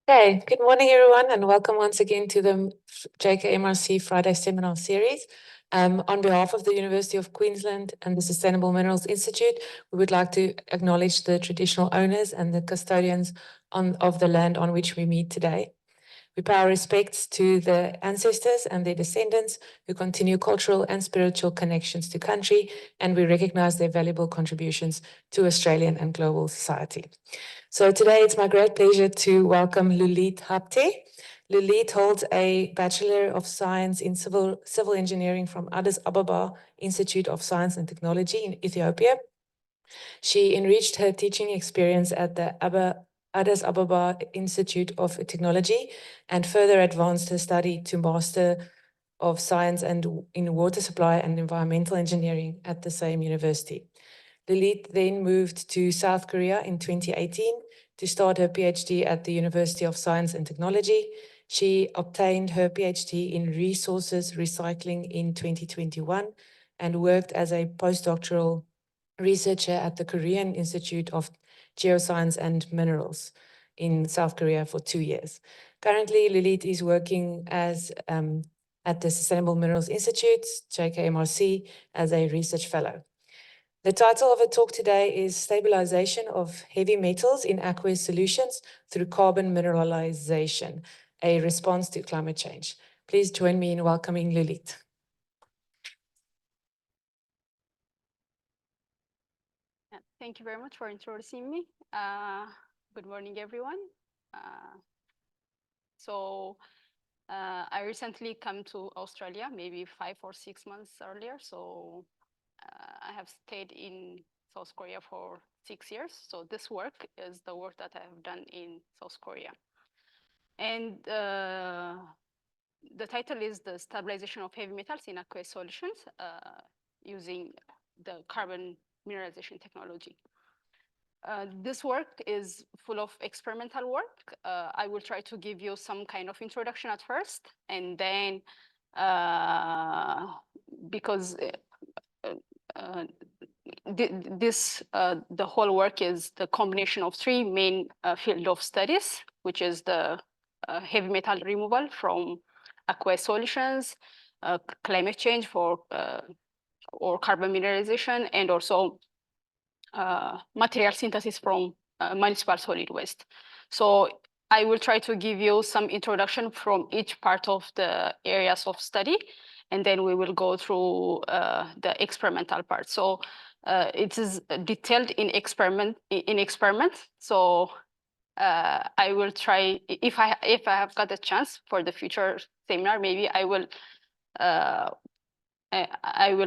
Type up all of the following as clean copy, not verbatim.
Hey, good morning, everyone, and welcome once again to the JKMRC Friday Seminar series. On behalf of the University of Queensland and the Sustainable Minerals Institute, we would like to acknowledge the traditional owners and the custodians of the land on which we meet today. We pay our respects to the ancestors and their descendants who continue cultural and spiritual connections to country, and we recognize their valuable contributions to Australian and global society. So today it's my great pleasure to welcome Lulit Habte. Lulit holds a Bachelor of Science in Civil Engineering from Addis Ababa Institute of Science and Technology in Ethiopia. She enriched her teaching experience at the Addis Ababa Institute of Technology and further advanced her study to Master of Science and in Water Supply and Environmental Engineering at the same university. Lulit then moved to South Korea in 2018 to start her PhD at the University of Science and Technology. She obtained her PhD in resources recycling in 2021 and worked as a postdoctoral researcher at the Korean Institute of Geoscience and Minerals in South Korea for 2 years. Currently, Lulit is working as at the Sustainable Minerals Institute, JKMRC, as a research fellow. The title of her talk today is Stabilisation of Heavy Metals in Aqueous Solutions Through Carbon Mineralisation, a Response to Climate Change. Please join me in welcoming Lulit. Thank you very much for introducing me. Good morning, everyone. I recently come to Australia, maybe 5 or 6 months earlier. So I have stayed in South Korea for 6 years. So this work is the work that I have done in South Korea. And the title is The Stabilization of Heavy Metals in Aqueous Solutions using the carbon mineralization technology. This work is full of experimental work. I will try to give you some kind of introduction at first, and then because the whole work is the combination of 3 main field of studies, which is the heavy metal removal from aqueous solutions, climate change or carbon mineralization, and also material synthesis from municipal solid waste. So I will try to give you some introduction from each part of the areas of study, and then we will go through the experimental part. So it is detailed in experiment. So I will try, if I have got a chance for the future seminar, maybe I will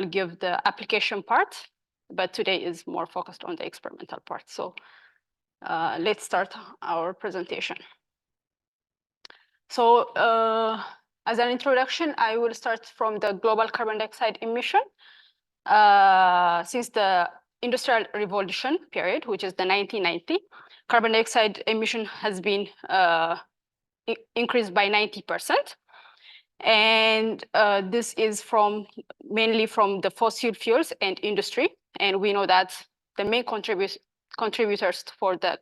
give the application part, but today is more focused on the experimental part. So let's start our presentation. So as an introduction, I will start from the global carbon dioxide emission. Since the Industrial Revolution period, which is the 1990, carbon dioxide emission has been increased by 90%. And this is mainly from the fossil fuels and industry. And we know that the main contributors for the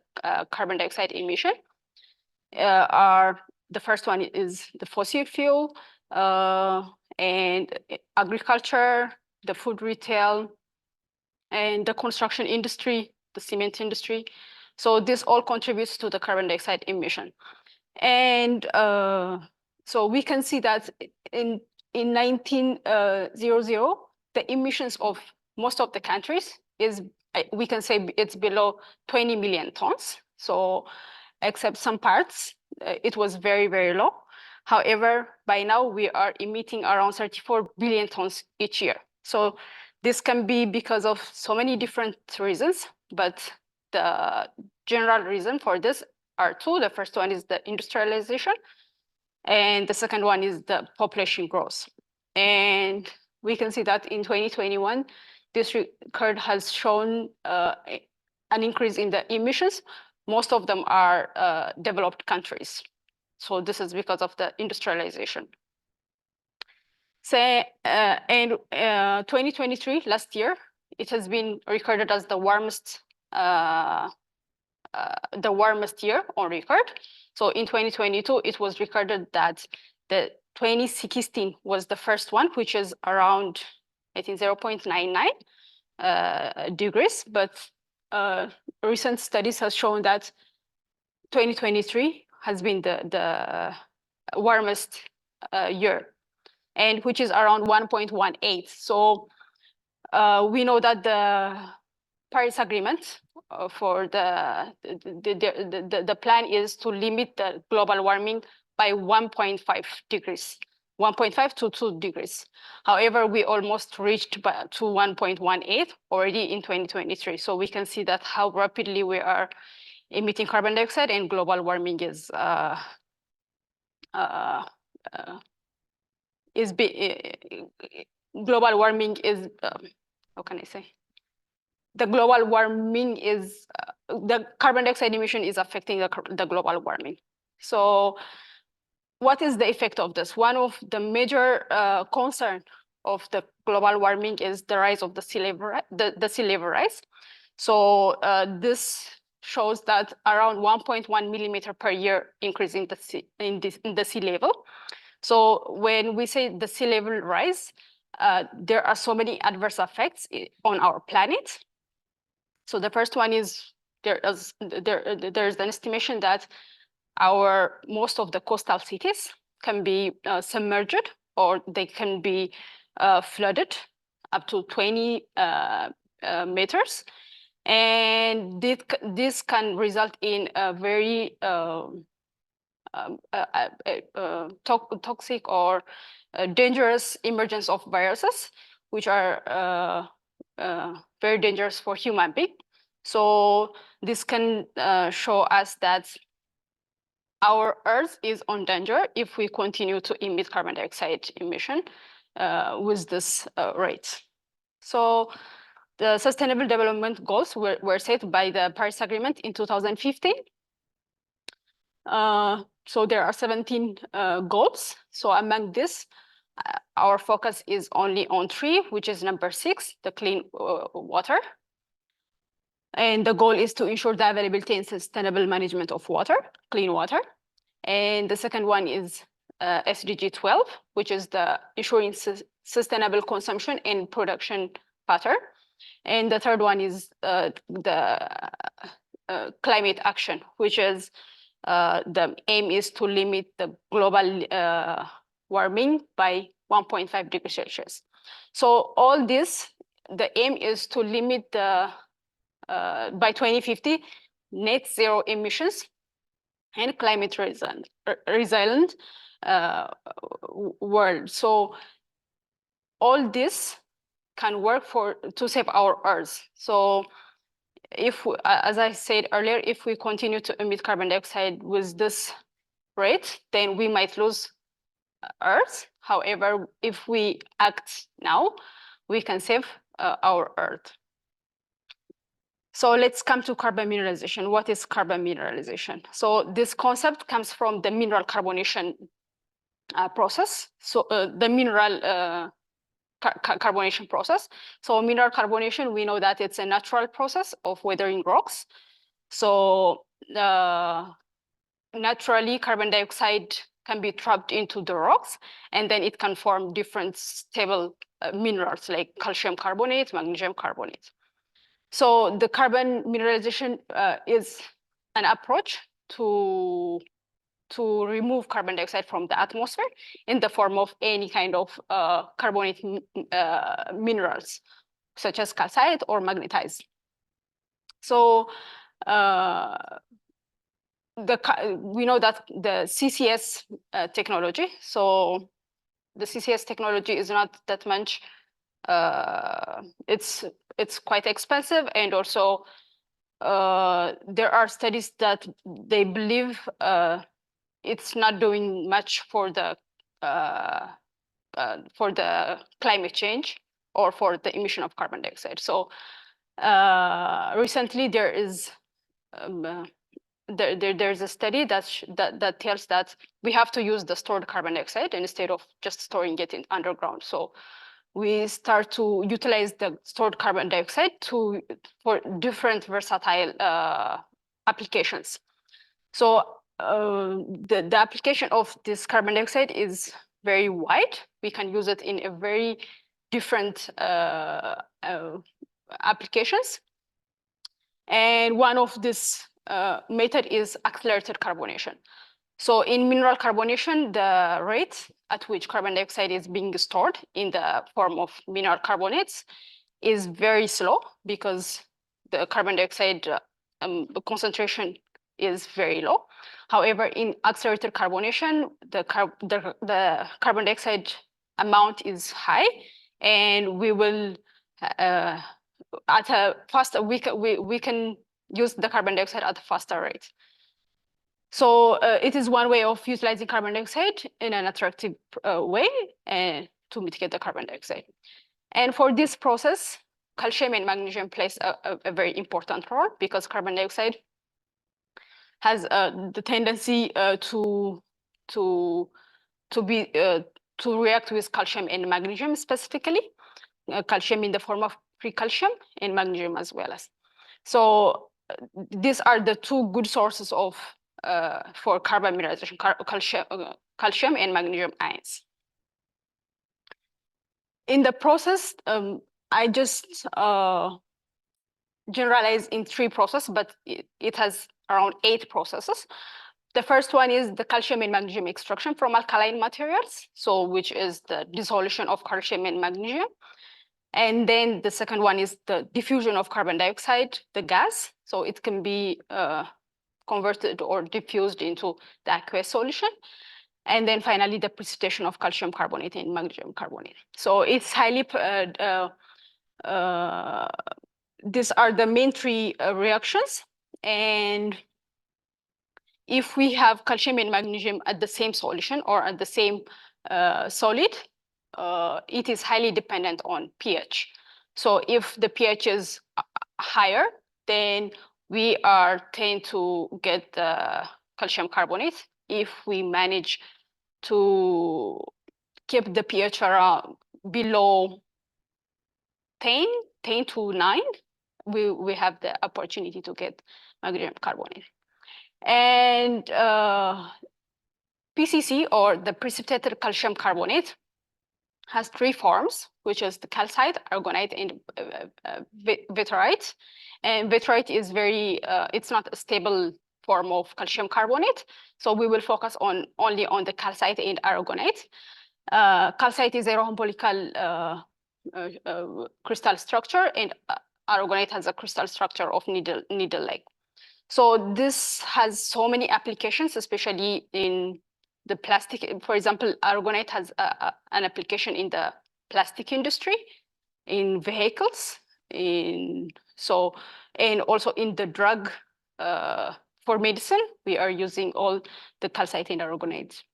carbon dioxide emission are, the first one is the fossil fuel and agriculture, the food retail, and the construction industry, the cement industry. So this all contributes to the carbon dioxide emission. And so we can see that in 1900, the emissions of most of the countries is, we can say it's below 20 million tons. So except some parts, it was very, very low. However, by now we are emitting around 34 billion tons each year. So this can be because of so many different reasons, but the general reason for this are 2. The first one is the industrialization, and the second one is the population growth. And we can see that in 2021, this record has shown an increase in the emissions. Most of them are developed countries. So this is because of the industrialization. So, in 2023, last year, it has been recorded as the warmest the warmest year on record. So in 2022, it was recorded that the 2016 was the first one, which is around, I think, 0.99 degrees. But recent studies have shown that 2023 has been the warmest year, and which is around 1.18. So we know that the Paris Agreement for the plan is to limit the global warming by 1.5 degrees, 1.5 to 2 degrees. However, we almost reached to 1.18 already in 2023. So we can see that how rapidly we are emitting carbon dioxide, and global warming is global warming is how can I say? The global warming is the carbon dioxide emission is affecting the global warming. So what is the effect of this? One of the major concern of the global warming is the rise of the sea level, the sea level rise. So this shows that around 1.1 millimeter per year increase in the sea level. So when we say the sea level rise, there are so many adverse effects on our planet. So the first one is there's an estimation that most of the coastal cities can be submerged, or they can be flooded up to 20 meters. And this can result in a very toxic or dangerous emergence of viruses, which are very dangerous for human beings. So this can show us that our Earth is on danger if we continue to emit carbon dioxide emission with this rate. So the Sustainable Development Goals were set by the Paris Agreement in 2015. So there are 17 goals. So among this, our focus is only on 3, which is number 6, the clean water. And the goal is to ensure the availability and sustainable management of water, clean water. And the second one is SDG 12, which is the ensuring sustainable consumption and production pattern. And the third one is the climate action, which is the aim is to limit the global warming by 1.5 degrees Celsius. So all this, the aim is to limit the by 2050 net zero emissions and climate resilient world. So all this can work to save our Earth. So if, as I said earlier, if we continue to emit carbon dioxide with this rate, then we might lose Earth. However, if we act now, we can save our Earth. So let's come to carbon mineralization. What is carbon mineralization? So this concept comes from the mineral carbonation process. So the mineral carbonation process. So mineral carbonation, we know that it's a natural process of weathering rocks. So naturally, carbon dioxide can be trapped into the rocks, and then it can form different stable minerals like calcium carbonate, magnesium carbonate. So the carbon mineralization is an approach to remove carbon dioxide from the atmosphere in the form of any kind of carbonate minerals, such as calcite or magnetite. So we know that the CCS technology, so the CCS technology is not that much, it's quite expensive, and also there are studies that they believe it's not doing much for the climate change or for the emission of carbon dioxide. So recently there is there's a study that tells that we have to use the stored carbon dioxide instead of just storing it in underground. So we start to utilize the stored carbon dioxide for different versatile applications. So the application of this carbon dioxide is very wide. We can use it in a very different applications. And one of this method is accelerated carbonation. So in mineral carbonation, the rate at which carbon dioxide is being stored in the form of mineral carbonates is very slow because the carbon dioxide concentration is very low. However, in accelerated carbonation, the carbon dioxide amount is high, and we will at a faster we can use the carbon dioxide at a faster rate. So it is one way of utilizing carbon dioxide in an attractive way to mitigate the carbon dioxide. And for this process, calcium and magnesium plays a very important role because carbon dioxide has the tendency to react with calcium and magnesium specifically, calcium in the form of free calcium and magnesium as well as. So these are the two good sources of for carbon mineralization, calcium and magnesium ions. In the process, I just generalize in 3 processes, but it has around 8 processes. The first one is the calcium and magnesium extraction from alkaline materials, so which is the dissolution of calcium and magnesium. And then the second one is the diffusion of carbon dioxide, the gas. So it can be converted or diffused into the aqueous solution. And then finally, the precipitation of calcium carbonate and magnesium carbonate. So it's highly, these are the main 3 reactions. And if we have calcium and magnesium at the same solution or at the same solid, it is highly dependent on pH. So if the pH is higher, then we tend to get the calcium carbonate. If we manage to keep the pH around below 10 to 9, we have the opportunity to get magnesium carbonate. And PCC, or the precipitated calcium carbonate, has 3 forms, which is the calcite, aragonite, and veterite. And veterite is it's not a stable form of calcium carbonate. So we will focus only on the calcite and aragonite. Calcite is a rhombohedral crystal structure, and aragonite has a crystal structure of needle-like. So this has so many applications, especially in the plastic. For example, aragonite has an application in the plastic industry, in vehicles, and also in the drug for medicine. We are using all the calcite and aragonite.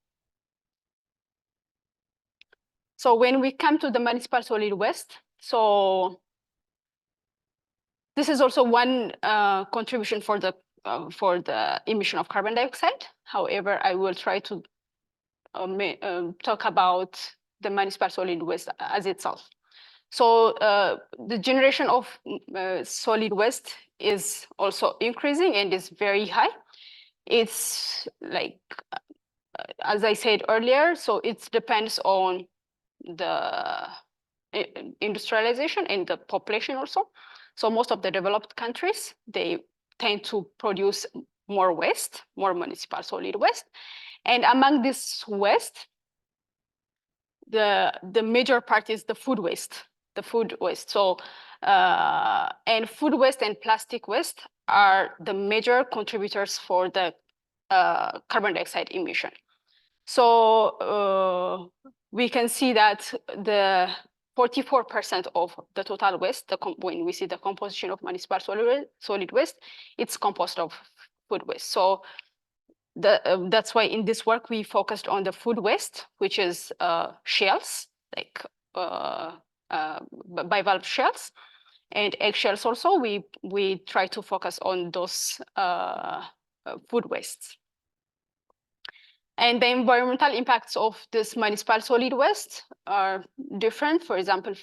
So when we come to the municipal solid waste, so this is also one contribution for the emission of carbon dioxide. However, I will try to talk about the municipal solid waste as itself. So the generation of solid waste is also increasing and is very high. It's like, as I said earlier, so it depends on the industrialization and the population also. So most of the developed countries, they tend to produce more waste, more municipal solid waste. And among this waste, the major part is the food waste. So, and food waste and plastic waste are the major contributors for the carbon dioxide emission. So we can see that the 44% of the total waste, when we see the composition of municipal solid waste, it's composed of food waste. So that's why in this work we focused on the food waste, which is shells, like bivalve shells, and eggshells also. We try to focus on those food wastes. And the environmental impacts of this municipal solid waste are different. For example,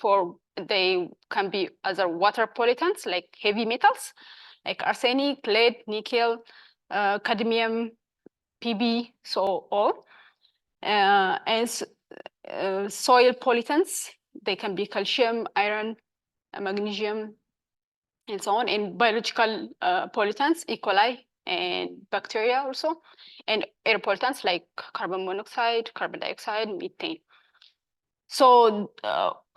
they can be other water pollutants like heavy metals, like arsenic, lead, nickel, cadmium, Pb, so all. And soil pollutants, they can be calcium, iron, magnesium, and so on. And biological pollutants, E. coli, and bacteria also. And air pollutants like carbon monoxide, carbon dioxide, methane. So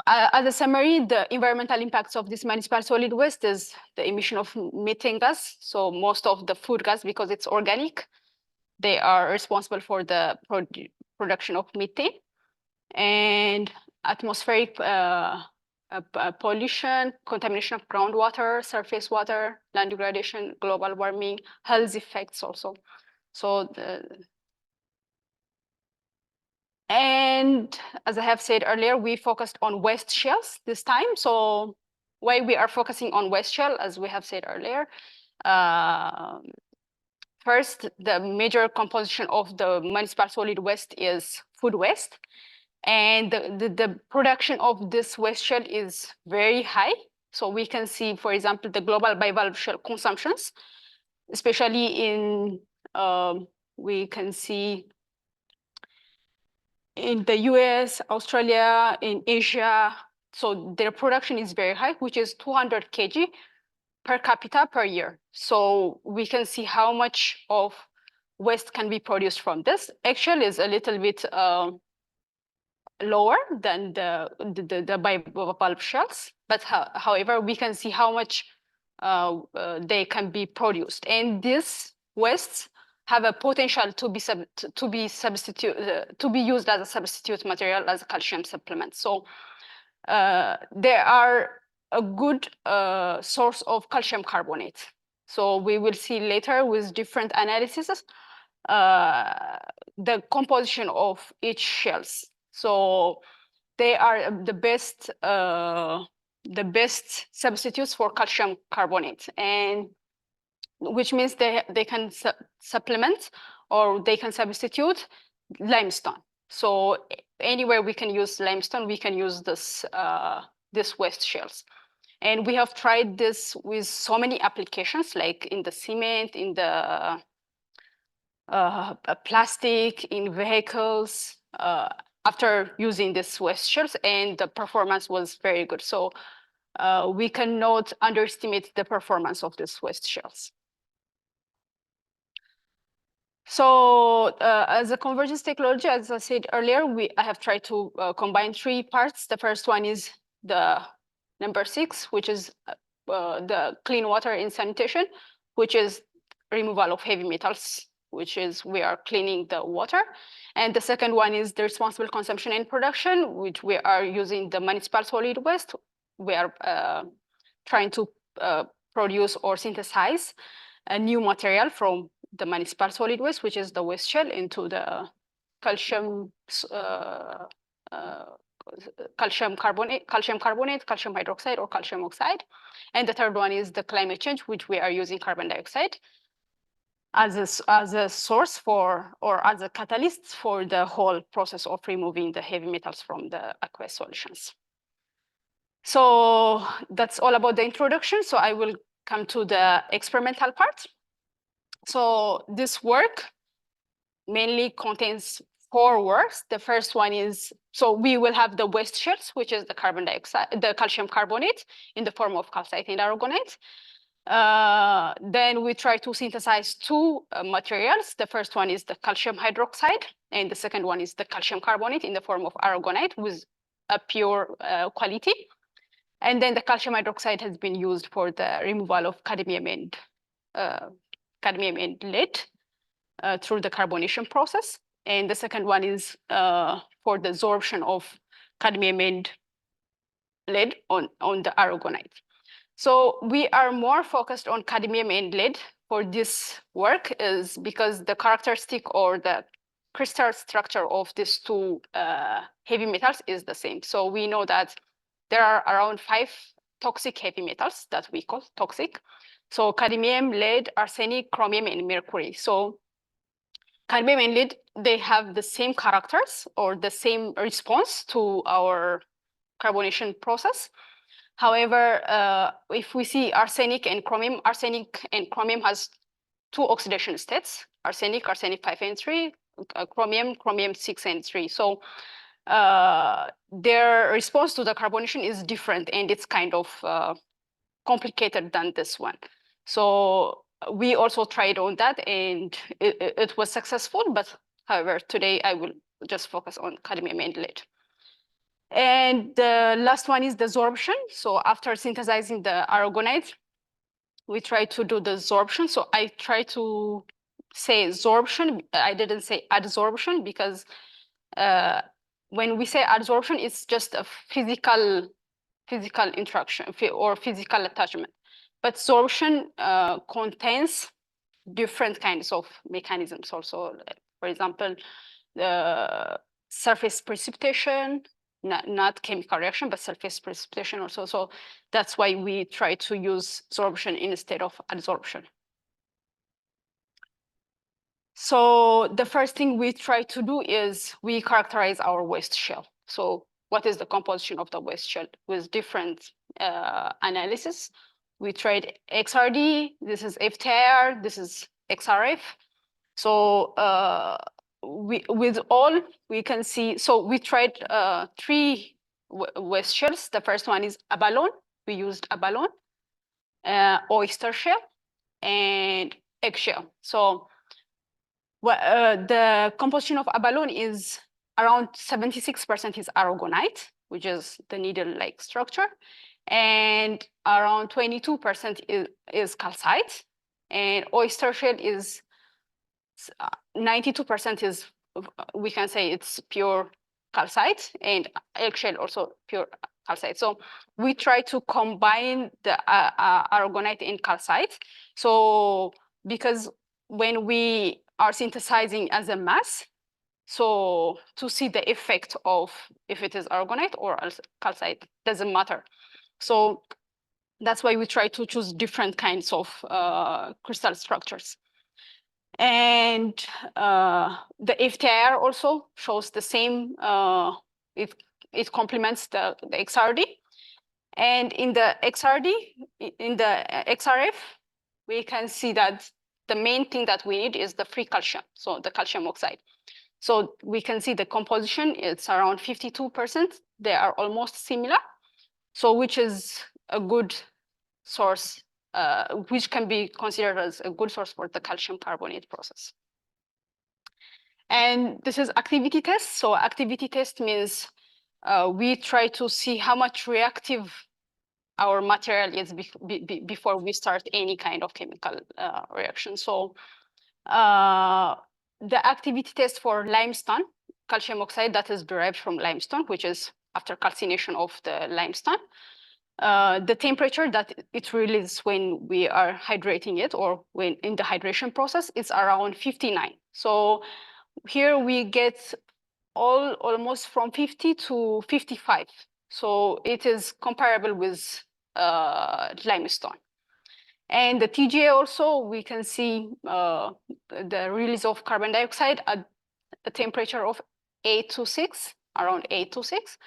as a summary, the environmental impacts of this municipal solid waste is the emission of methane gas. So most of the food gas, because it's organic, they are responsible for the production of methane. And atmospheric pollution, contamination of groundwater, surface water, land degradation, global warming, health effects also. So and as I have said earlier, we focused on waste shells this time. So why we are focusing on waste shell, as we have said earlier, first, the major composition of the municipal solid waste is food waste. And the production of this waste shell is very high. So we can see, for example, the global bivalve shell consumptions, especially in, we can see in the US, Australia, in Asia. So their production is very high, which is 200 kg per capita per year. So we can see how much of waste can be produced from this. Actually, is a little bit lower than the bivalve shells, but however, we can see how much they can be produced. And these wastes have a potential to be used as a substitute material as a calcium supplement. So they are a good source of calcium carbonate. So we will see later with different analyses the composition of each shells. So they are the best substitutes for calcium carbonate, and which means they can supplement or they can substitute limestone. So anywhere we can use limestone, we can use this waste shells. And we have tried this with so many applications, like in the cement, in the plastic, in vehicles, after using these waste shells, and the performance was very good. So we cannot underestimate the performance of these waste shells. So as a convergence technology, as I said earlier, I have tried to combine three parts. The first one is the number 6, which is the clean water in sanitation, which is removal of heavy metals, which is we are cleaning the water. And the second one is the responsible consumption and production, which we are using the municipal solid waste. We are trying to produce or synthesize a new material from the municipal solid waste, which is the waste shell, into the calcium carbonate, calcium hydroxide, or calcium oxide. And the third one is the climate change, which we are using carbon dioxide as a source for, or as a catalyst for the whole process of removing the heavy metals from the aqueous solutions. So that's all about the introduction. So I will come to the experimental part. So this work mainly contains 4 works. The first one is, so we will have the waste shells, which is the carbon dioxide, the calcium carbonate in the form of calcite and aragonite. Then we try to synthesize 2 materials. The first one is the calcium hydroxide, and the second one is the calcium carbonate in the form of aragonite with a pure quality. And then the calcium hydroxide has been used for the removal of cadmium and lead through the carbonation process. And the second one is for the absorption of cadmium and lead on the aragonite. So we are more focused on cadmium and lead for this work, is because the characteristic or the crystal structure of these 2 heavy metals is the same. So we know that there are around 5 toxic heavy metals that we call toxic. So cadmium, lead, arsenic, chromium, and mercury. So cadmium and lead, they have the same characters or the same response to our carbonation process. However, if we see arsenic and chromium has two oxidation states: arsenic 5 and 3, chromium 6 and 3. So their response to the carbonation is different, and it's kind of complicated than this one. So we also tried on that, and it was successful. But however, today I will just focus on cadmium and lead. And the last one is the sorption. So after synthesizing the aragonite, we try to do the sorption. So I try to say sorption. I didn't say adsorption, because when we say adsorption, it's just a physical interaction or physical attachment. But sorption contains different kinds of mechanisms also. For example, the surface precipitation, not chemical reaction, but surface precipitation also. So that's why we try to use sorption instead of adsorption. So the first thing we try to do is we characterize our waste shell. So what is the composition of the waste shell with different analysis? We tried XRD, this is FTIR, this is XRF. So with all, we can see, so we tried 3 waste shells. The first one is abalone. We used abalone, oyster shell, and eggshell. So the composition of abalone is around 76% is aragonite, which is the needle-like structure, and around 22% is calcite, and oyster shell is 92% is, we can say it's pure calcite, and eggshell also pure calcite. So we try to combine the aragonite and calcite. So because when we are synthesizing as a mass, so to see the effect of if it is aragonite or calcite doesn't matter. So that's why we try to choose different kinds of crystal structures. And the FTIR also shows the same, it complements the XRD. And in the XRD, in the XRF, we can see that the main thing that we need is the free calcium, so the calcium oxide. So we can see the composition, it's around 52%. They are almost similar. So which is a good source, which can be considered as a good source for the calcium carbonate process. And this is activity test. So activity test means we try to see how much reactive our material is before we start any kind of chemical reaction. So the activity test for limestone, calcium oxide that is derived from limestone, which is after calcination of the limestone. The temperature that it releases when we are hydrating it or when in the hydration process is around 59. So here we get almost from 50 to 55. So it is comparable with limestone. And the TGA also, we can see the release of carbon dioxide at a temperature of 8 to 6, around 8 to 6,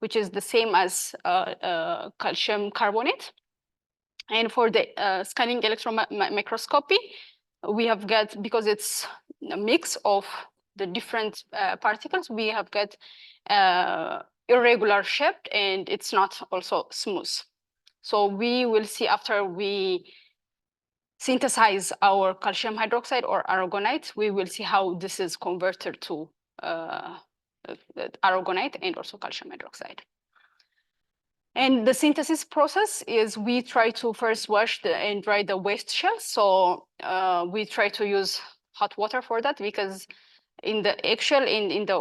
which is the same as calcium carbonate. And for the scanning electron microscopy, we have got, because it's a mix of the different particles, we have got irregular shape, and it's not also smooth. So we will see after we synthesize our calcium hydroxide or aragonite, we will see how this is converted to aragonite and also calcium hydroxide. And the synthesis process is we try to first wash and dry the waste shell. So we try to use hot water for that, because in the eggshell, in the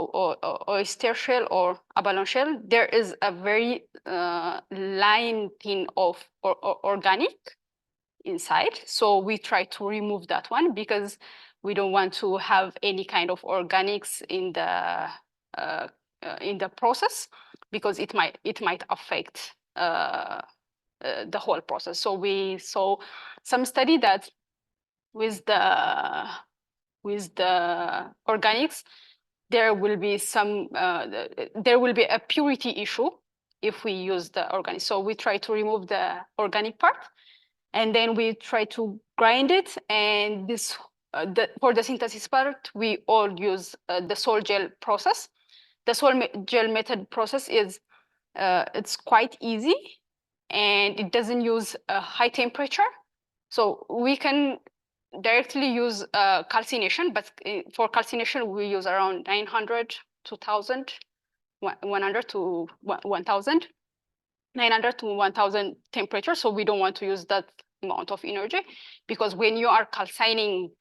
oyster shell or abalone shell, there is a very line thin of organic inside. So we try to remove that one, because we don't want to have any kind of organics in the process, because it might affect the whole process. So we saw some study that with the organics, there will be some there will be a purity issue if we use the organic. So we try to remove the organic part, and then we try to grind it. And this for the synthesis part, we all use the sol gel process. The sol gel method process is it's quite easy, and it doesn't use a high temperature. So we can directly use calcination, but for calcination, we use around 900 to 1,000, 100 to 1,000, 900 to 1,000 temperature. So we don't want to use that amount of energy, because when you are calcining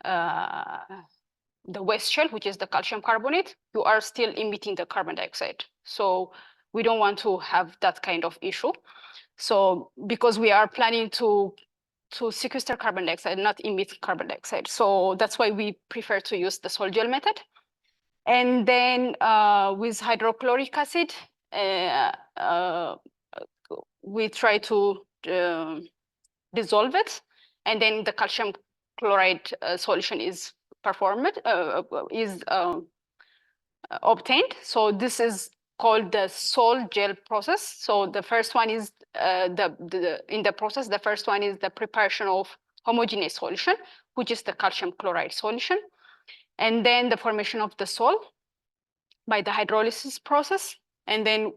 the waste shell, which is the calcium carbonate, you are still emitting the carbon dioxide. So we don't want to have that kind of issue. So because we are planning to sequester carbon dioxide, not emit carbon dioxide. So that's why we prefer to use the sol gel method. And then with hydrochloric acid, we try to dissolve it, and then the calcium chloride solution is obtained. So this is called the sol gel process. So the first one is in the process, the first one is the preparation of homogeneous solution, which is the calcium chloride solution. And then the formation of the sol by the hydrolysis process. And then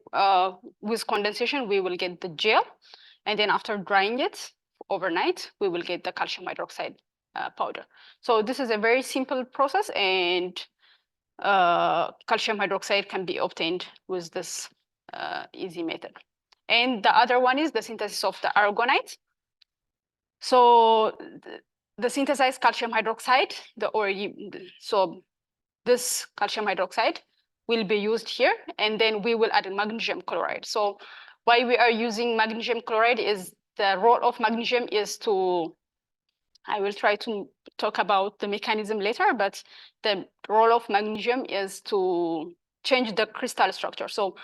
with condensation, we will get the gel. And then after drying it overnight, we will get the calcium hydroxide powder. So this is a very simple process, and calcium hydroxide can be obtained with this easy method. And the other one is the synthesis of the aragonite. So the synthesized calcium hydroxide, so this calcium hydroxide will be used here, and then we will add magnesium chloride. So why we are using magnesium chloride is the role of magnesium is to, I will try to talk about the mechanism later, but the role of magnesium is to change the crystal structure. So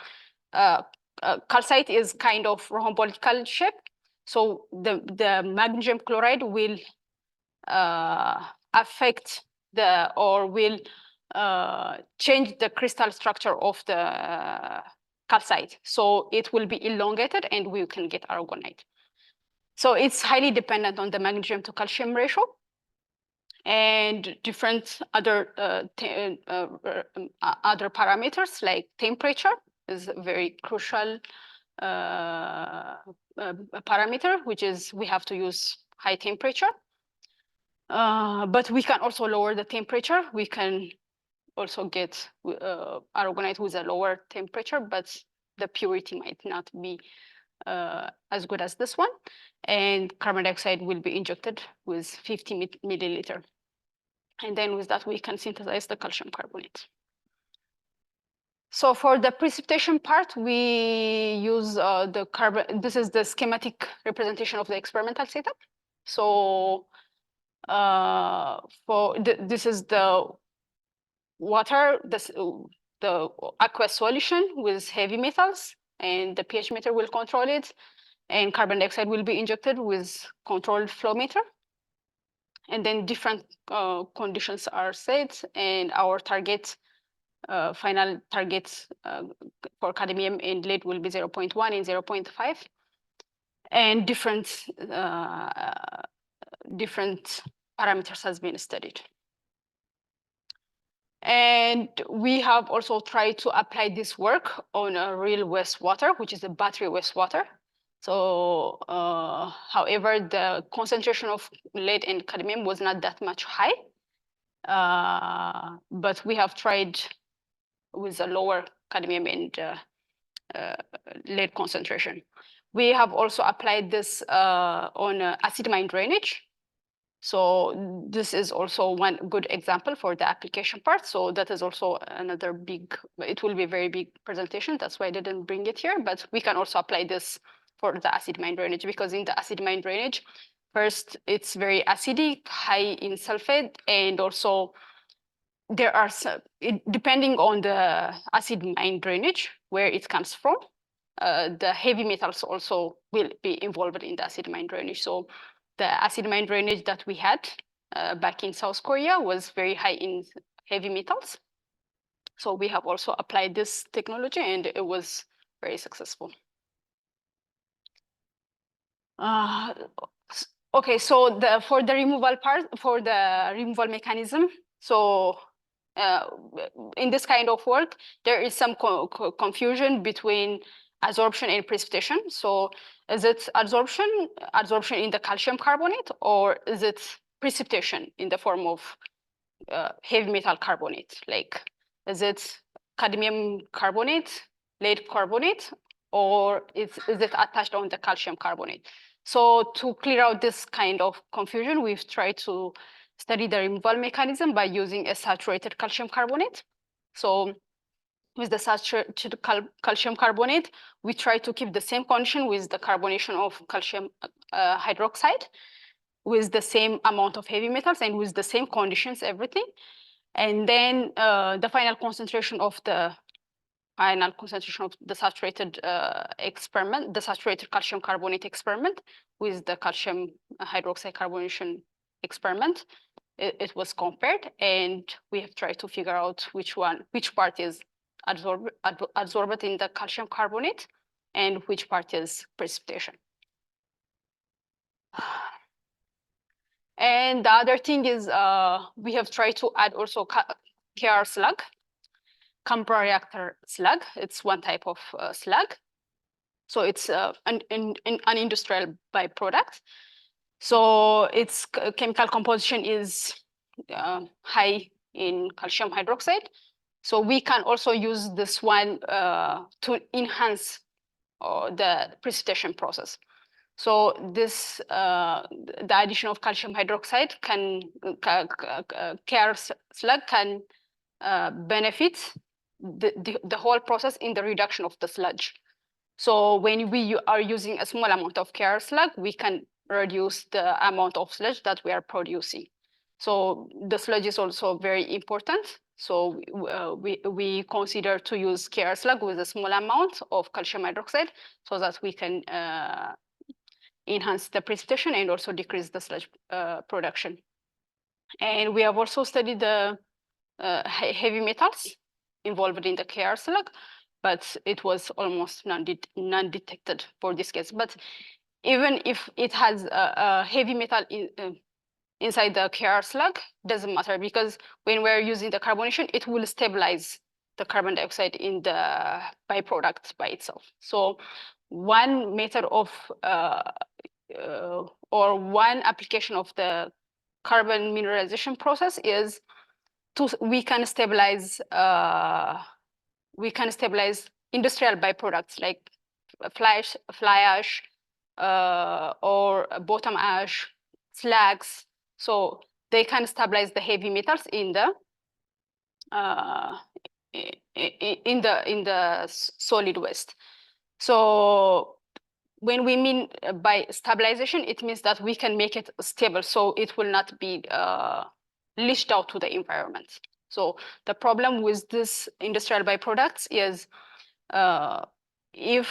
calcite is kind of rhomboidal shape. So the magnesium chloride will affect will change the crystal structure of the calcite. So it will be elongated, and we can get aragonite. So it's highly dependent on the magnesium to calcium ratio, and different other parameters like temperature is a very crucial parameter, which is we have to use high temperature. But we can also lower the temperature. We can also get aragonite with a lower temperature, but the purity might not be as good as this one. And carbon dioxide will be injected with 50 milliliter. And then with that, we can synthesize the calcium carbonate. So for the precipitation part, we use the carbon. This is the schematic representation of the experimental setup. So this is the water, the aqueous solution with heavy metals, and the pH meter will control it, and carbon dioxide will be injected with controlled flow meter. And then different conditions are set, and our target, final targets for cadmium and lead will be 0.1 and 0.5, and different parameters has been studied. And we have also tried to apply this work on a real wastewater, which is a battery wastewater. So, however, the concentration of lead and cadmium was not that much high, but we have tried with a lower cadmium and lead concentration. We have also applied this on acid mine drainage. So this is also one good example for the application part. So that is also another big, it will be a very big presentation. That's why I didn't bring it here, but we can also apply this for the acid mine drainage, because in the acid mine drainage, first, it's very acidic, high in sulfate, and also there are some, depending on the acid mine drainage, where it comes from, the heavy metals also will be involved in the acid mine drainage. So the acid mine drainage that we had back in South Korea was very high in heavy metals. So we have also applied this technology, and it was very successful. Okay, so for the removal part, for the removal mechanism, so in this kind of work, there is some confusion between adsorption and precipitation. So is it adsorption in the calcium carbonate, or is it precipitation in the form of heavy metal carbonate? Like, is it cadmium carbonate, lead carbonate, or is it attached on the calcium carbonate? So to clear out this kind of confusion, we've tried to study the removal mechanism by using a saturated calcium carbonate. So with the saturated calcium carbonate, we try to keep the same condition with the carbonation of calcium hydroxide, with the same amount of heavy metals and with the same conditions, everything. And then the final concentration of the saturated experiment, the saturated calcium carbonate experiment with the calcium hydroxide carbonation experiment, it was compared, and we have tried to figure out which part is adsorbed in the calcium carbonate and which part is precipitation. And the other thing is we have tried to add also KR slag, Camper reactor slag. It's one type of slag. So it's an industrial byproduct. So its chemical composition is high in calcium hydroxide. So we can also use this one to enhance the precipitation process. So this the addition of calcium hydroxide KR slag can benefit the whole process in the reduction of the sludge. So when we are using a small amount of KR slag, we can reduce the amount of sludge that we are producing. So the sludge is also very important. So we consider to use KR slag with a small amount of calcium hydroxide so that we can enhance the precipitation and also decrease the sludge production. And we have also studied the heavy metals involved in the KR slag, but it was almost non-detected for this case. But even if it has a heavy metal inside the KR slag, doesn't matter, because when we're using the carbonation, it will stabilize the carbon dioxide in the byproduct by itself. So one method of or one application of the carbon mineralization process is we can stabilize industrial byproducts like fly ash or bottom ash, slags. So they can stabilize the heavy metals in the solid waste. So when we mean by stabilization, it means that we can make it stable, so it will not be leached out to the environment. So the problem with this industrial byproducts is if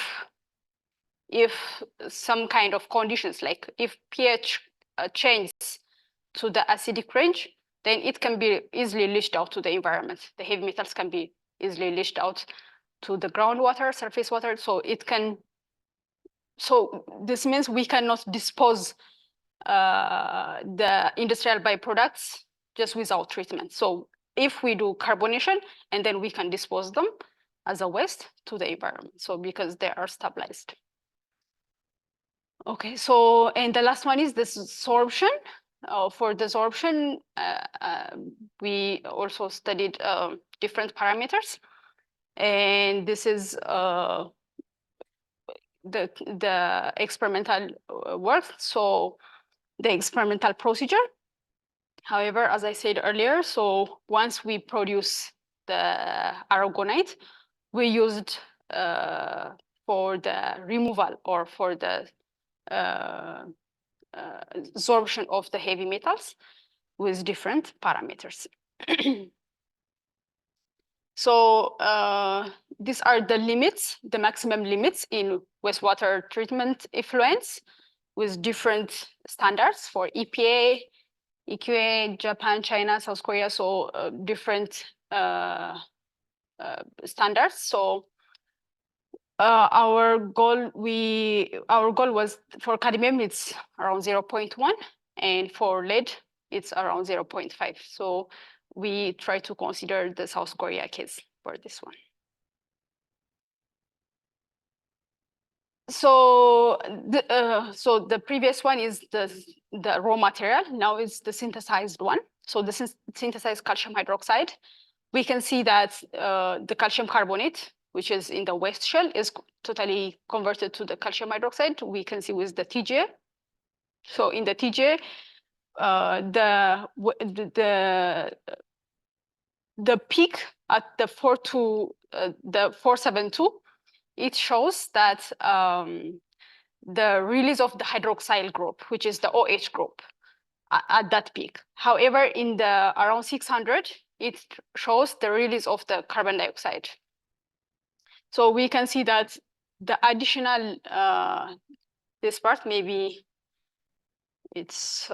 some kind of conditions, like if pH changes to the acidic range, then it can be easily leached out to the environment. The heavy metals can be easily leached out to the groundwater, surface water, so it can. So this means we cannot dispose the industrial byproducts just without treatment. So if we do carbonation, and then we can dispose them as a waste to the environment, so because they are stabilized. Okay, so, and the last one is this sorption. For the sorption, we also studied different parameters, and this is the experimental work, so the experimental procedure. However, as I said earlier, so once we produce the aragonite, we used for the removal or for the absorption of the heavy metals with different parameters. So these are the limits, the maximum limits in wastewater treatment effluents with different standards for EPA, EQA, Japan, China, South Korea, so different standards. So our goal was for cadmium, it's around 0.1, and for lead, it's around 0.5. So we try to consider the South Korea case for this one. So the previous one is the raw material. Now it's the synthesized one. So the synthesized calcium hydroxide. We can see that the calcium carbonate, which is in the west shell, is totally converted to the calcium hydroxide. We can see with the TJ. So in the TJ, the peak at the 472, it shows that the release of the hydroxyl group, which is the OH group, at that peak. However, in the around 600, it shows the release of the carbon dioxide. So we can see that the additional, this part, maybe it's,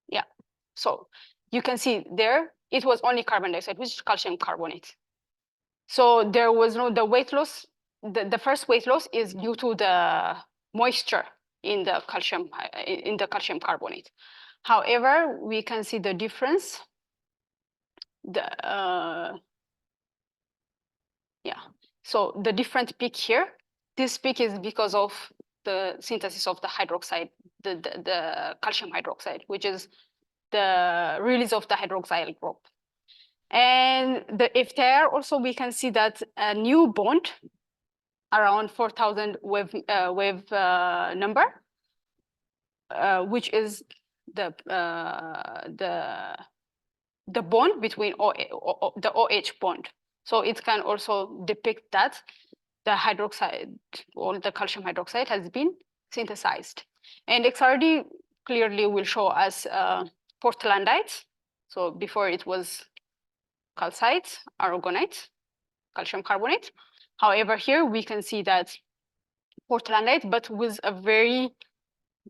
yeah. So you can see there, it was only carbon dioxide, which is calcium carbonate. So there was no, the weight loss, the first weight loss is due to the moisture in the calcium carbonate. However, we can see the difference. So the different peak here, this peak is because of the synthesis of the hydroxide, the calcium hydroxide, which is the release of the hydroxyl group. And if there also, we can see that a new bond around 4,000 wave number, which is the bond between the OH bond. So it can also depict that the hydroxide or the calcium hydroxide has been synthesized. And XRD clearly will show us portlandite. So before it was calcite, aragonite, calcium carbonate. However, here we can see that portlandite, but with a very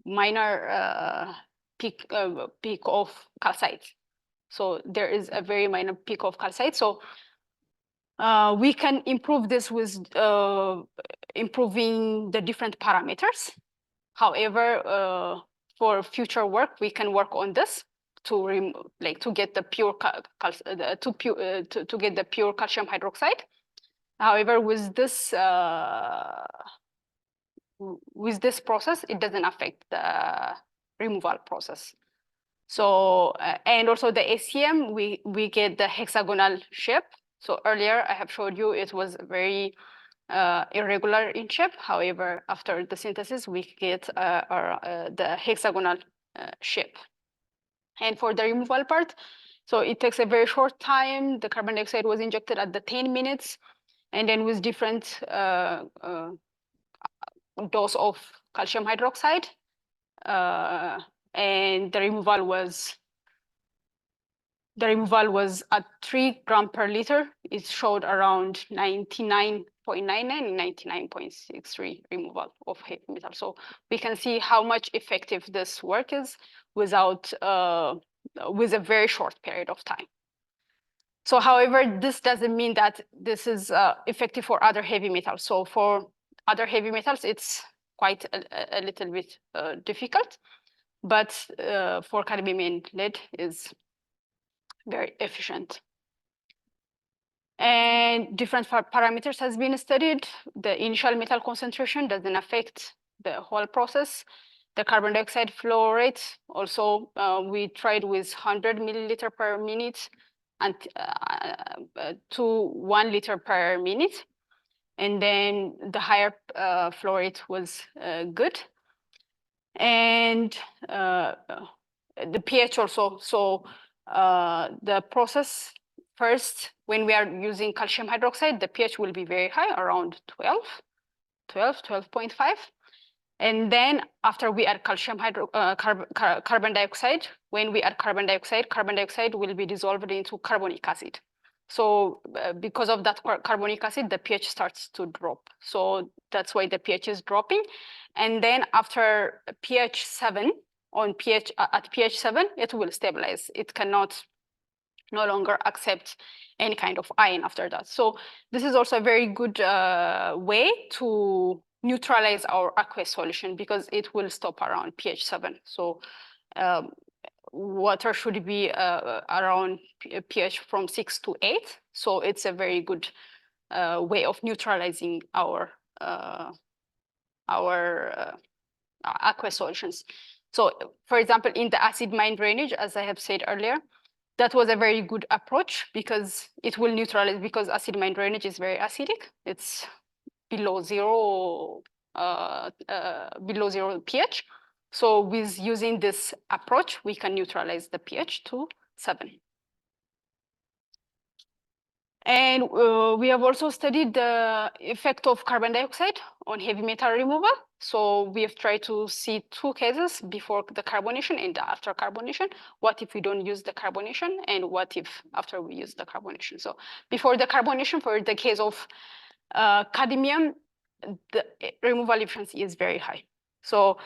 minor peak of calcite. So there is a very minor peak of calcite. So we can improve this with improving the different parameters. However, for future work, we can work on this to get the pure to get the pure calcium hydroxide. However, with this process, it doesn't affect the removal process. So and also the ACM, we get the hexagonal shape. So earlier I have showed you it was very irregular in shape. However, after the synthesis, we get the hexagonal shape. And for the removal part, so it takes a very short time. The carbon dioxide was injected at the 10 minutes, and then with different dose of calcium hydroxide, and the removal was at 3 grams per liter. It showed around 99.99 and 99.63 removal of heavy metal. So we can see how much effective this work is without with a very short period of time. So, however, this doesn't mean that this is effective for other heavy metals. So for other heavy metals, it's quite a little bit difficult, but for cadmium and lead is very efficient. And different parameters has been studied. The initial metal concentration doesn't affect the whole process. The carbon dioxide flow rate, also we tried with 100 milliliter per minute and to 1 liter per minute. And then the higher flow rate was good. And the pH also, so the process first, when we are using calcium hydroxide, the pH will be very high, around 12.5. And then after we add carbon dioxide, when we add carbon dioxide will be dissolved into carbonic acid. So because of that carbonic acid, the pH starts to drop. So that's why the pH is dropping. And then after pH 7, on pH at pH 7, it will stabilize. It cannot no longer accept any kind of ion after that. So this is also a very good way to neutralize our aqueous solution because it will stop around pH 7. So water should be around pH from 6 to 8. So it's a very good way of neutralizing our aqueous solutions. So for example, in the acid mine drainage, as I have said earlier, that was a very good approach because it will neutralize, because acid mine drainage is very acidic. It's below zero pH. So with using this approach, we can neutralize the pH to 7. And we have also studied the effect of carbon dioxide on heavy metal removal. So we have tried to see 2 cases, before the carbonation and after carbonation. What if we don't use the carbonation, and what if after we use the carbonation? So before the carbonation, for the case of cadmium, the removal efficiency is very high. So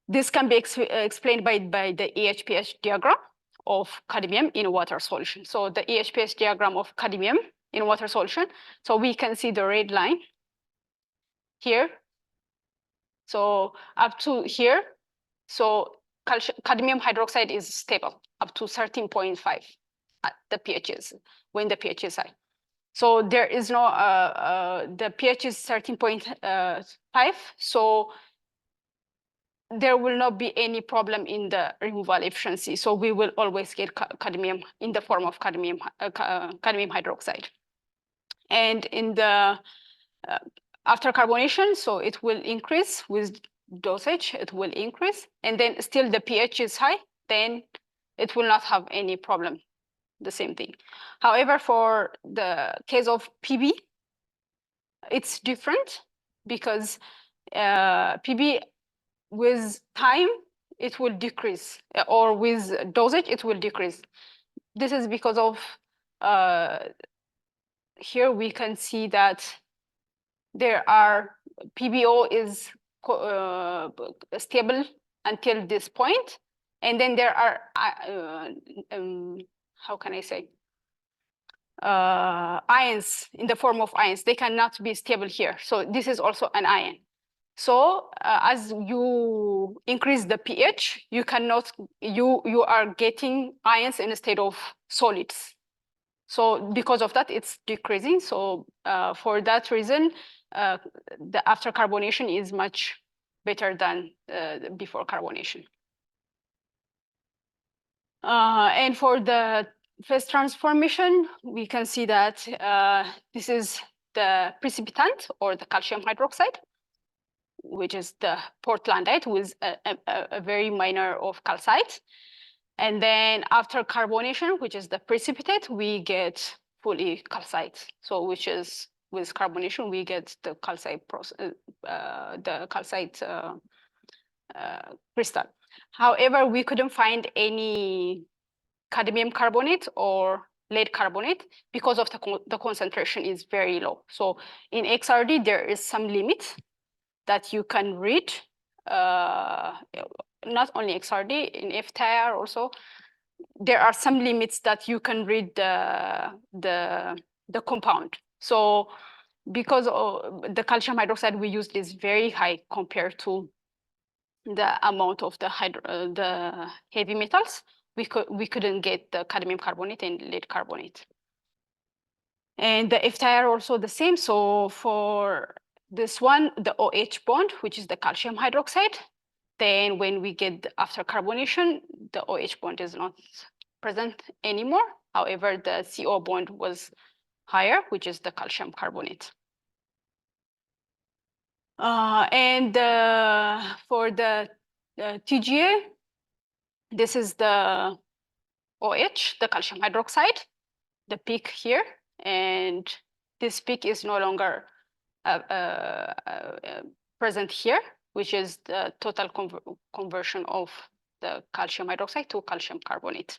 this can be explained by the EHPH diagram of cadmium in water solution. So the EHPH diagram of cadmium in water solution. So we can see the red line here. So up to here. So cadmium hydroxide is stable up to 13.5 at the pHs, when the pH is high. So there is no, the pH is 13.5. So there will not be any problem in the removal efficiency. So we will always get cadmium in the form of cadmium hydroxide. And in the after carbonation, so it will increase with dosage, it will increase, and then still the pH is high, then it will not have any problem, the same thing. However, for the case of PB, it's different because PB with time, it will decrease, or with dosage, it will decrease. This is because of, here we can see that there are, PBO is stable until this point. And then there are, how can I say? Ions in the form of ions, they cannot be stable here. So this is also an ion. So as you increase the pH, you cannot, you are getting ions instead of solids. So because of that, it's decreasing. So for that reason, the after carbonation is much better than before carbonation. And for the phase transformation, we can see that this is the precipitant, or the calcium hydroxide, which is the portlandite with a very minor of calcite. And then after carbonation, which is the precipitate, we get fully calcite. So which is, with carbonation, we get the calcite crystal. However, we couldn't find any cadmium carbonate or lead carbonate because of the concentration is very low. So in XRD, there is some limit that you can read, not only XRD, in FTIR also, there are some limits that you can read the compound. So because of the calcium hydroxide we used is very high compared to the amount of the heavy metals, we couldn't get the cadmium carbonate and lead carbonate. And the FTIR also the same. So for this one, the OH bond, which is the calcium hydroxide, then when we get after carbonation, the OH bond is not present anymore. However, the CO bond was higher, which is the calcium carbonate. And for the TGA, this is the OH, the calcium hydroxide, the peak here. And this peak is no longer present here, which is the total conversion of the calcium hydroxide to calcium carbonate.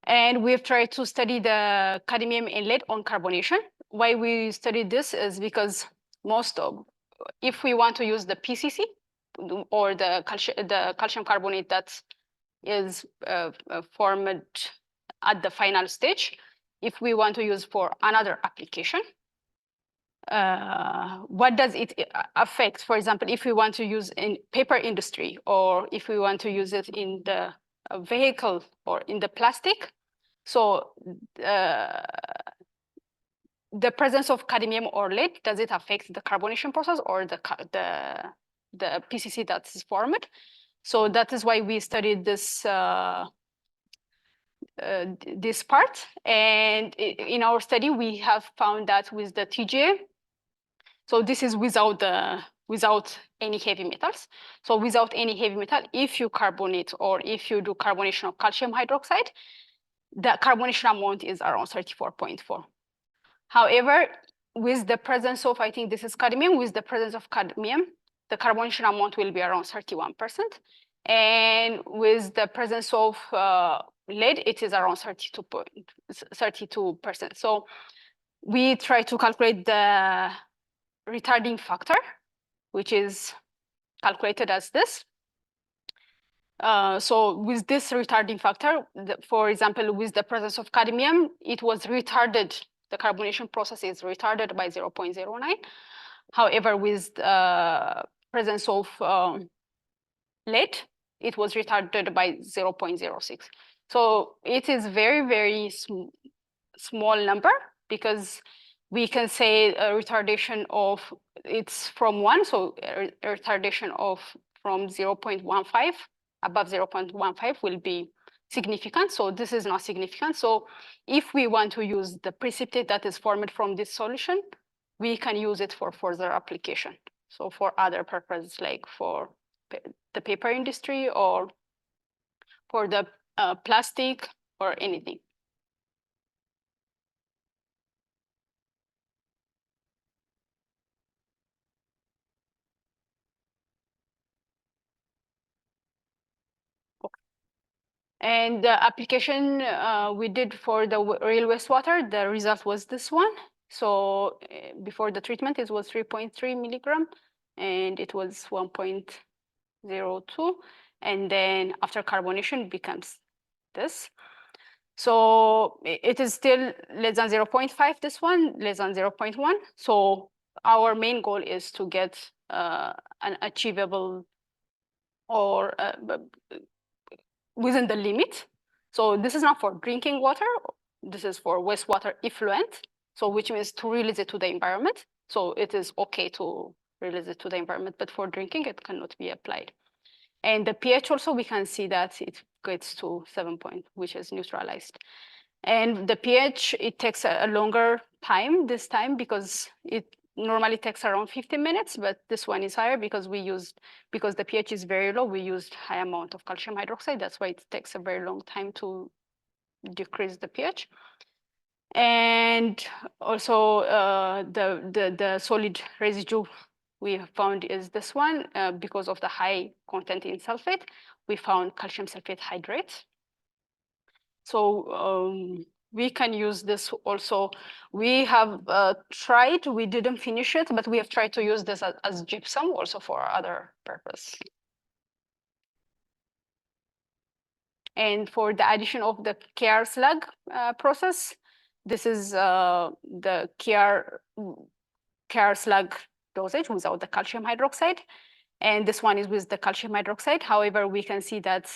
And we've tried to study the cadmium and lead on carbonation. Why we studied this is because if we want to use the PCC, or the calcium carbonate that is formed at the final stage, if we want to use for another application. What does it affect? For example, if we want to use in paper industry, or if we want to use it in the vehicle or in the plastic. So the presence of cadmium or lead, does it affect the carbonation process or the PCC that's formed? So that is why we studied this this part. And in our study, we have found that with the TGA, so this is without any heavy metals. So without any heavy metal, if you carbonate or if you do carbonation of calcium hydroxide, the carbonation amount is around 34.4. However, with the presence of, I think this is cadmium, with the presence of cadmium, the carbonation amount will be around 31%. And with the presence of lead, it is around 32%. So we try to calculate the retarding factor, which is calculated as this. So with this retarding factor, for example, with the presence of cadmium, it was retarded. The carbonation process is retarded by 0.09. However, with the presence of lead, it was retarded by 0.06. So it is very, very small number, because we can say a retardation of, it's from 1, so a retardation of from 0.15, above 0.15 will be significant. So this is not significant. So if we want to use the precipitate that is formed from this solution, we can use it for further application. So for other purposes, like for the paper industry or for the plastic or anything. And the application we did for the real wastewater, the result was this one. So before the treatment, it was 3.3 milligram, and it was 1.02. And then after carbonation, it becomes this. So it is still less than 0.5, this one, less than 0.1. So our main goal is to get an achievable or within the limit. So this is not for drinking water. This is for wastewater effluent. So which means to release it to the environment. So it is okay to release it to the environment, but for drinking, it cannot be applied. And the pH also, we can see that it gets to 7 point, which is neutralized. And the pH, it takes a longer time this time, because it normally takes around 15 minutes, but this one is higher because because the pH is very low, we used high amount of calcium hydroxide. That's why it takes a very long time to decrease the pH. And also the solid residue we found is this one, because of the high content in sulfate. We found calcium sulfate hydrate. So we can use this also. We have tried, we didn't finish it, but we have tried to use this as gypsum also for other purpose. And for the addition of the KR slug process, this is the KR slug dosage without the calcium hydroxide. And this one is with the calcium hydroxide. However, we can see that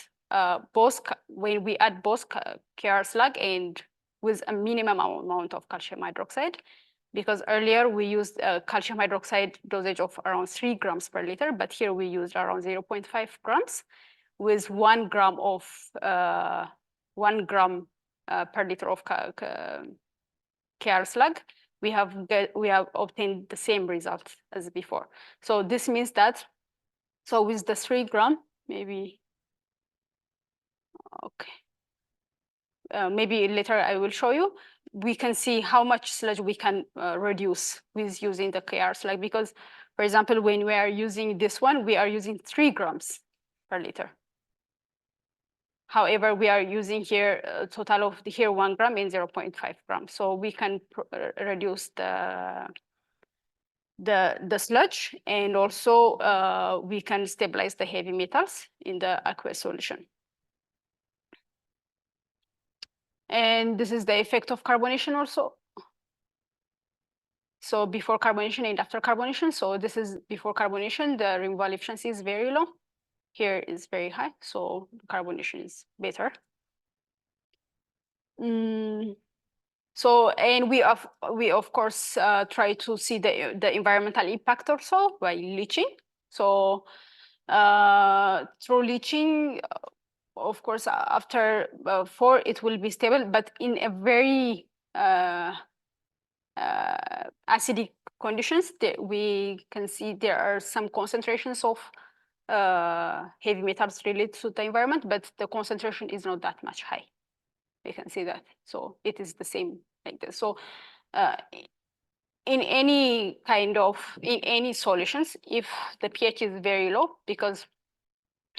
when we add both KR slug and with a minimum amount of calcium hydroxide, because earlier we used a calcium hydroxide dosage of around 3 grams per liter, but here we used around 0.5 grams with 1 gram of 1 gram per liter of KR slug. We have obtained the same results as before. So this means that, so with the 3 gram, maybe, okay. Maybe later I will show you, we can see how much sludge we can reduce with using the KR slug, because, for example, when we are using this one, we are using 3 grams per liter. However, we are using here a total of here 1 gram and 0.5 grams. So we can reduce the the sludge, and also we can stabilize the heavy metals in the aqueous solution. And this is the effect of carbonation also. So before carbonation and after carbonation. So this is before carbonation, the removal efficiency is very low. Here is very high, so carbonation is better. So, and we of course try to see the environmental impact also by leaching. So through leaching, of course, after 4 it will be stable, but in a very acidic conditions, we can see there are some concentrations of heavy metals related to the environment, but the concentration is not that much high. We can see that. So it is the same like this. So in any solutions, if the pH is very low, because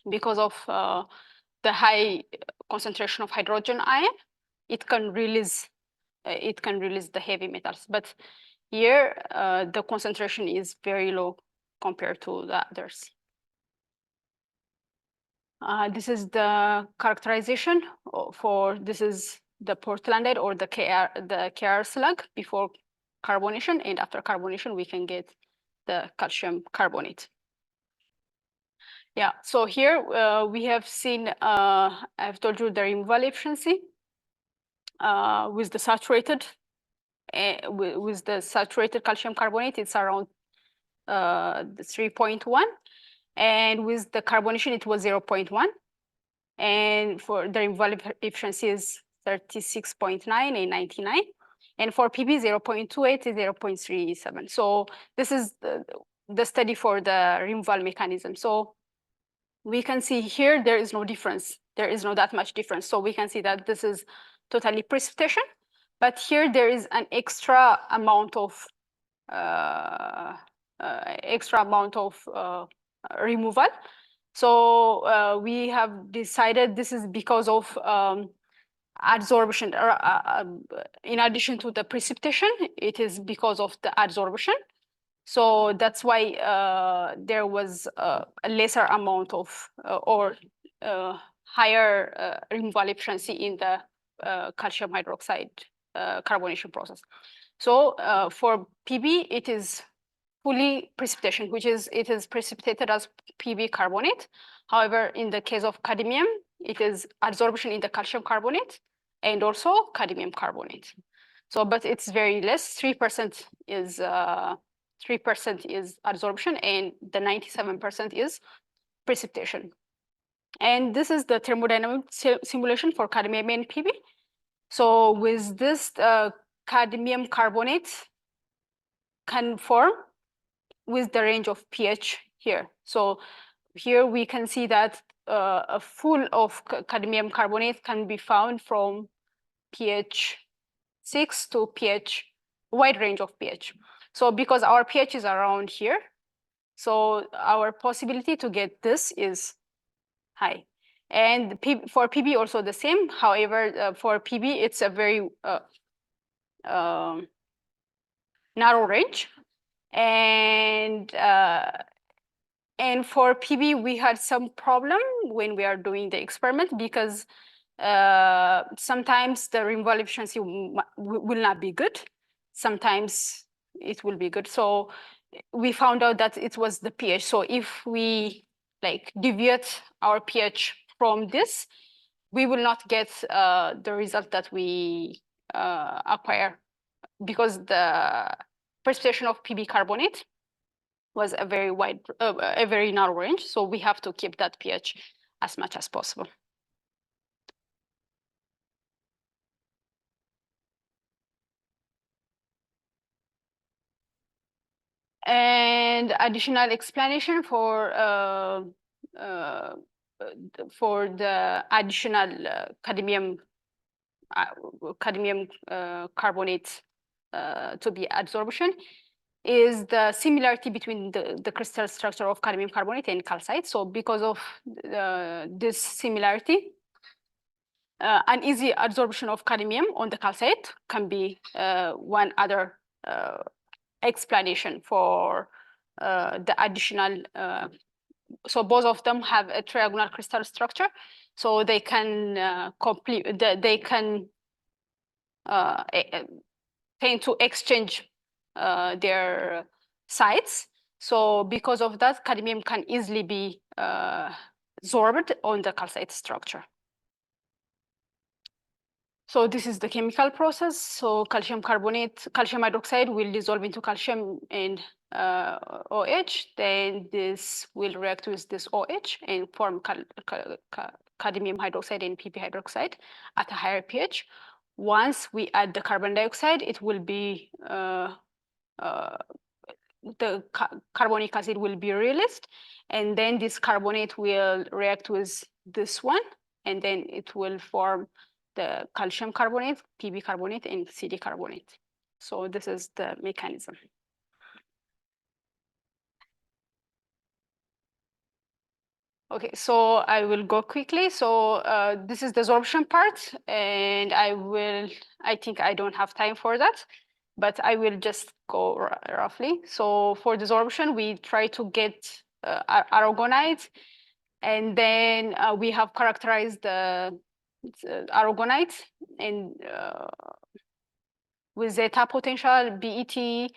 of the high concentration of hydrogen ion, it can release the heavy metals. But here the concentration is very low compared to the others. This is the characterization for this is the Portlandite or the KR slug before carbonation, and after carbonation we can get the calcium carbonate. Yeah, so here we have seen, I've told you the removal efficiency with the saturated calcium carbonate, it's around 3.1, and with the carbonation it was 0.1, and for the removal efficiency is 36.9 and 99, and for PB 0.28 is 0.37. So this is the study for the removal mechanism. So we can see here there is no difference. There is not that much difference. So we can see that this is totally precipitation, but here there is an extra amount of removal. So we have decided this is because of adsorption. In addition to the precipitation, it is because of the adsorption. So that's why there was a lesser amount of or higher removal efficiency in the calcium hydroxide carbonation process. So for PB, it is fully precipitation, which is it is precipitated as PB carbonate. However, in the case of cadmium, it is adsorption in the calcium carbonate and also cadmium carbonate. So, but it's very less. 3% is 3% is adsorption, and the 97% is precipitation. And this is the thermodynamic simulation for cadmium and PB. So with this, cadmium carbonate can form with the range of pH here. So here we can see that a full of cadmium carbonate can be found from pH 6 to pH, wide range of pH. So because our pH is around here, so our possibility to get this is high. And for PB also the same. However, for PB, it's a very narrow range. And for PB, we had some problem when we are doing the experiment because sometimes the removal efficiency will not be good. Sometimes it will be good. So we found out that it was the pH. So if we like deviate our pH from this, we will not get the result that we acquire, because the precipitation of PB carbonate was a very wide, a very narrow range. So we have to keep that pH as much as possible. And additional explanation for the additional cadmium carbonate to be adsorption is the similarity between the crystal structure of cadmium carbonate and calcite. So because of this similarity, an easy adsorption of cadmium on the calcite can be one other explanation for the additional. So both of them have a trigonal crystal structure, so they can complete. They can tend to exchange their sites. So because of that, cadmium can easily be absorbed on the calcite structure. So this is the chemical process. So calcium carbonate, calcium hydroxide will dissolve into calcium and OH. Then this will react with this OH and form cadmium hydroxide and PP hydroxide at a higher pH. Once we add the carbon dioxide, it will be the carbonic acid will be released, and then this carbonate will react with this one, and then it will form the calcium carbonate, PB carbonate, and CD carbonate. So this is the mechanism. Okay, so I will go quickly. So this is the absorption part, and I think I don't have time for that, but I will just go roughly. So for the absorption, we try to get aragonite, and then we have characterized the aragonite and with zeta potential, BET, the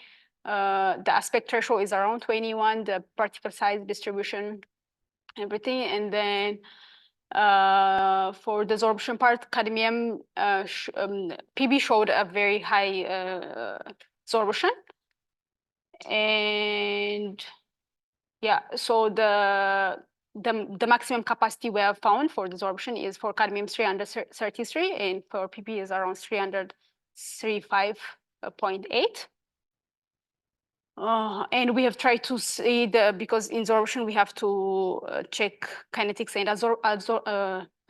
aspect ratio is around 21, the particle size distribution, everything. And then for the absorption part, cadmium, PB showed a very high absorption. And yeah, so the maximum capacity we have found for the absorption is for cadmium 333, and for PP is around 335.8. And we have tried to see because in absorption we have to check kinetics and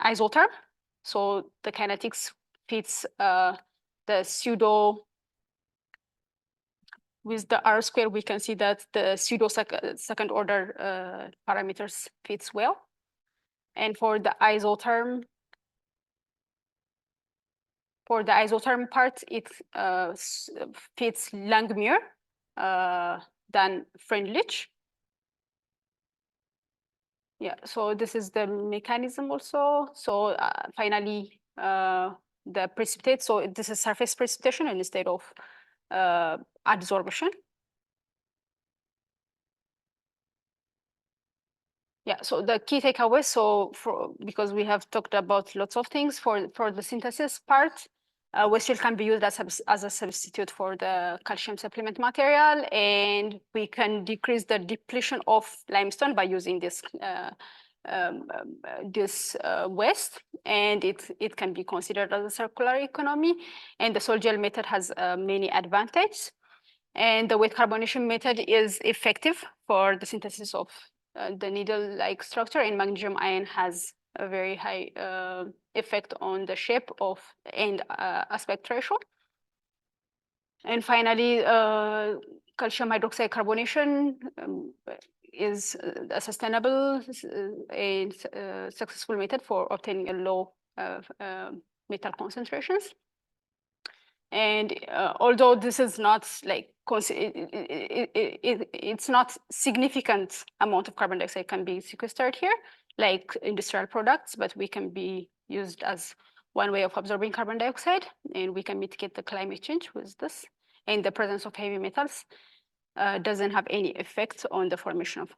isotherm. So the kinetics fits the pseudo. With the R square, we can see that the pseudo second order parameters fits well. And for the isotherm part, it fits Langmuir than Freundlich. Yeah, so this is the mechanism also. So finally, the precipitate. So this is surface precipitation instead of adsorption. Yeah, so the key takeaways, so because we have talked about lots of things, for the synthesis part, waste field can be used as a substitute for the calcium supplement material, and we can decrease the depletion of limestone by using this waste, and it can be considered as a circular economy, and the soil gel method has many advantages, and the wet carbonation method is effective for the synthesis of the needle-like structure, and magnesium ion has a very high effect on the shape of and aspect ratio. And finally, calcium hydroxide carbonation is a sustainable and successful method for obtaining a low metal concentrations. And although this is not like it's not significant amount of carbon dioxide can be sequestered here, like industrial products, but we can be used as one way of absorbing carbon dioxide, and we can mitigate the climate change with this. And the presence of heavy metals doesn't have any effect on the formation of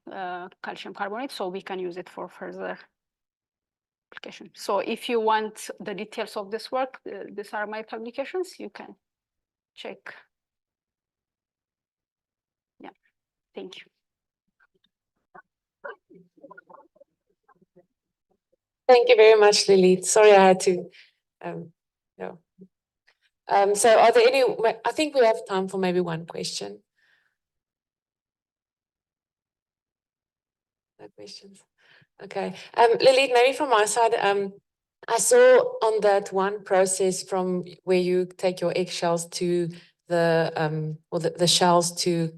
calcium carbonate, so we can use it for further application. So if you want the details of this work, these are my publications. You can check. Yeah, thank you. Thank you very much, Lulit. Sorry, I had to. No. So, are there any? I think we have time for maybe one question. No questions. Okay. Lulit, maybe from my side, I saw on that one process from where you take your eggshells to the shells to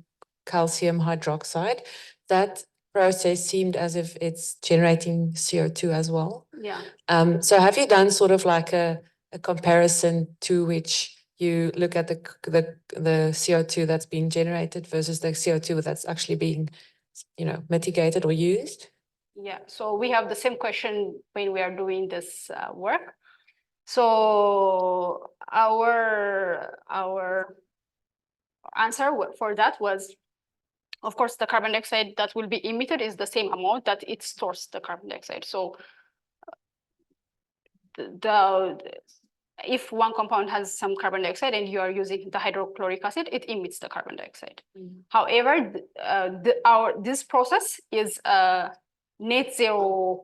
calcium hydroxide, that process seemed as if it's generating CO2 as well. Yeah. So have you done sort of like a comparison to which you look at the CO2 that's being generated versus the CO2 that's actually being, mitigated or used? Yeah, so we have the same question when we are doing this work. So our answer for that was, of course, the carbon dioxide that will be emitted is the same amount that it stores the carbon dioxide. So if one compound has some carbon dioxide and you are using the hydrochloric acid, it emits the carbon dioxide. However, this process is a net zero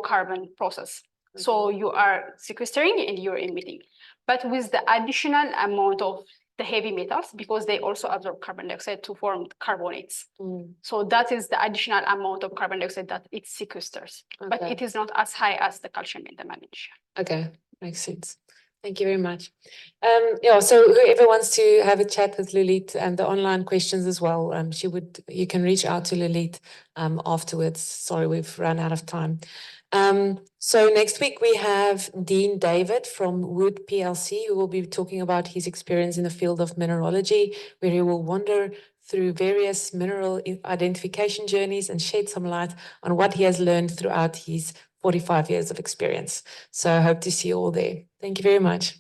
carbon process. Okay. So you are sequestering and you're emitting, but with the additional amount of the heavy metals, because they also absorb carbon dioxide to form carbonates. So that is the additional amount of carbon dioxide that it sequesters, but it is not as high as the calcium and the magnesium. Okay, makes sense. Thank you very much. So whoever wants to have a chat with Lulit and the online questions as well, you can reach out to Lulit afterwards. Sorry, we've run out of time. So next week we have Dean David from Wood PLC, who will be talking about his experience in the field of mineralogy, where he will wander through various mineral identification journeys and shed some light on what he has learned throughout his 45 years of experience. So I hope to see you all there. Thank you very much.